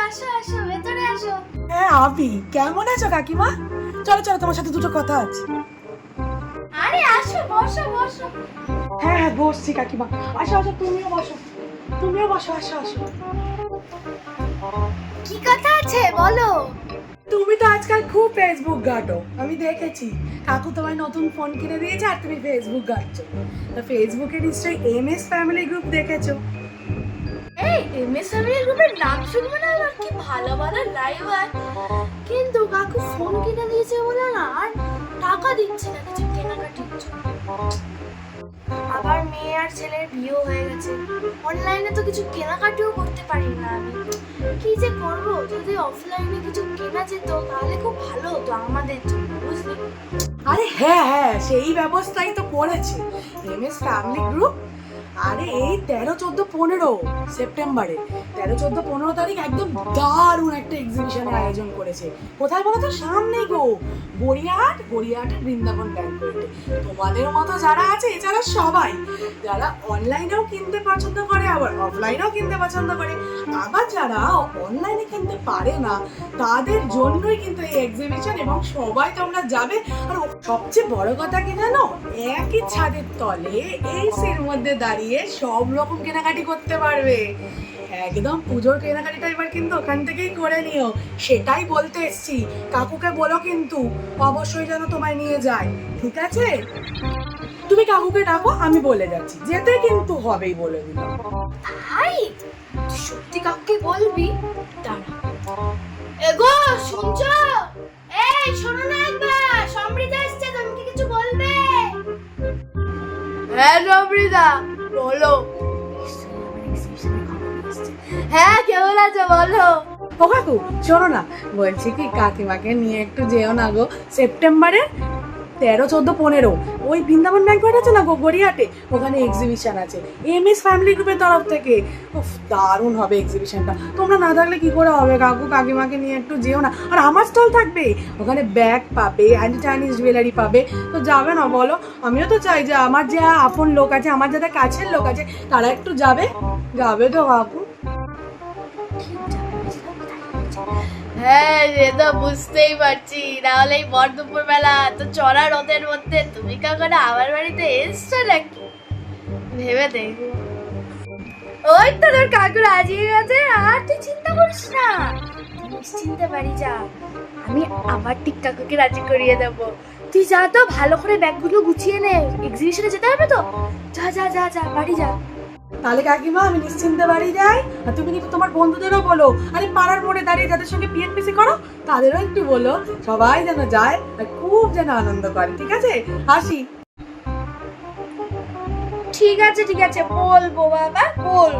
আসো আসো ভেতরে আসো। হ্যাঁ আবি, কেমন আছো কাকিমা? চলো চলো, তোমার সাথে দুটো কথা আছে। আরে আসো, বসো বসো। হ্যাঁ হ্যাঁ বসছি কাকিমা। আসো আসো, তুমিও বসো, তুমিও বসো, আসো আসো। কি কথা আছে বলো। তুমি তো আজকাল খুব ফেসবুক ঘাটো, আমি দেখেছি। কাকু তোমায় নতুন ফোন কিনে দিয়েছে আর তুমি ফেসবুক ঘাটছো। তো ফেসবুকে নিশ্চয়ই MS ফ্যামিলি গ্রুপ দেখেছো। এই এমএস ফ্যামিলি গ্রুপের নাম শুনবো না আমার, কি ভালো ভালো লাইভ হয়। কিন্তু কাকু ফোন কিনে দিয়েছে বলে না আর টাকা দিচ্ছে না কিছু কেনাকাটির জন্য। আবার মেয়ে আর ছেলের বিয়েও হয়ে গেছে, অনলাইনে তো কিছু কেনাকাটিও করতে পারি না আমি। কি যে করব, যদি অফলাইনে কিছু কেনা যেত তাহলে খুব ভালো হতো আমাদের জন্য, বুঝলি। আরে হ্যাঁ হ্যাঁ, সেই ব্যবস্থাই তো করেছে MS ফ্যামিলি গ্রুপ। আরে এই 13, 14, 15 সেপ্টেম্বরে 13, 14, 15 তারিখ একদম দারুণ একটা এক্সিবিশনের আয়োজন করেছে। কোথায় বলো তো? সামনেই গো, গড়িয়াহাটের বৃন্দাবন ব্যাংকোয়েটে। তোমাদের মতো যারা আছে এছাড়া সবাই, যারা অনলাইনেও কিনতে পছন্দ করে আবার অফলাইনেও কিনতে পছন্দ করে, আবার যারা অনলাইনে কিনতে পারে না তাদের জন্যই কিন্তু এই এক্সিবিশন, এবং সবাই তোমরা যাবে। আর সবচেয়ে বড় কথা কি জানো, একই ছাদের তলে এসির মধ্যে দাঁড়িয়ে সব রকম কেনাকাটি করতে পারবে। একদম পুজোর কেনাকাটিটা এবার কিন্তু ওখান থেকেই করে নিও, সেটাই বলতে এসছি। কাকুকে বলো কিন্তু অবশ্যই যেন তোমায় নিয়ে যায়, ঠিক আছে? তুমি কাকুকে ডাকো, আমি বলে যাচ্ছি, যেতে কিন্তু হবেই, বলে দিলাম। তাই সত্যি কাউকে বলবি? দাঁড়া, এগো শুনছো? এই শোনো না একবার, সমৃদ্ধা এসছে, তুমি কি কিছু বলবে? হ্যাঁ সমৃদ্ধা বলো। হ্যাঁ কেমন আছো বলো। ও কাকু শোনো না, বলছি কি কাকিমাকে নিয়ে একটু যেও না গো, সেপ্টেম্বরে 13, 14, 15 ওই বৃন্দাবন ব্যাংকোয়েট আছে না গো গড়িয়াহাটে, ওখানে এক্সিবিশন আছে MS ফ্যামিলি গ্রুপের তরফ থেকে। উফ, দারুণ হবে এক্সিবিশনটা। তোমরা না থাকলে কি করে হবে? কাকু কাকিমাকে নিয়ে একটু যেও না। আর আমার স্টল থাকবে ওখানে, ব্যাগ পাবে, অ্যান্টি চাইনিজ জুয়েলারি পাবে। তো যাবে না বলো? আমিও তো চাই যে আমার যে আপন লোক আছে, আমার যাদের কাছের লোক আছে, তারা একটু যাবে। যাবে তো কাকু? হ্যাঁ সে তো বুঝতেই পারছি, নাহলে এই ভর দুপুর বেলা তো চড়া রোদের মধ্যে তুমি কখনো আমার বাড়িতে এসছো নাকি? ভেবে দেখ। ওই তো তোর কাকু রাজি হয়ে গেছে, আর তুই চিন্তা করিস না, তুই নিশ্চিন্তে বাড়ি যা, আমি আবার ঠিক কাকুকে রাজি করিয়ে দেবো। তুই যা তো, ভালো করে ব্যাগগুলো গুছিয়ে নে, এক্সিবিশনে যেতে হবে তো। যা যা যা যা, বাড়ি যা। তাহলে কাকিমা আমি নিশ্চিন্তে বাড়ি যাই। আর তুমি কিন্তু তোমার বন্ধুদেরও বলো, আরে পাড়ার মোড়ে দাঁড়িয়ে যাদের সঙ্গে PNPC করো তাদেরও একটু বলো, সবাই যেন যায় আর খুব যেন আনন্দ করে, ঠিক আছে? আসি। ঠিক আছে বলবো বাবা, বল।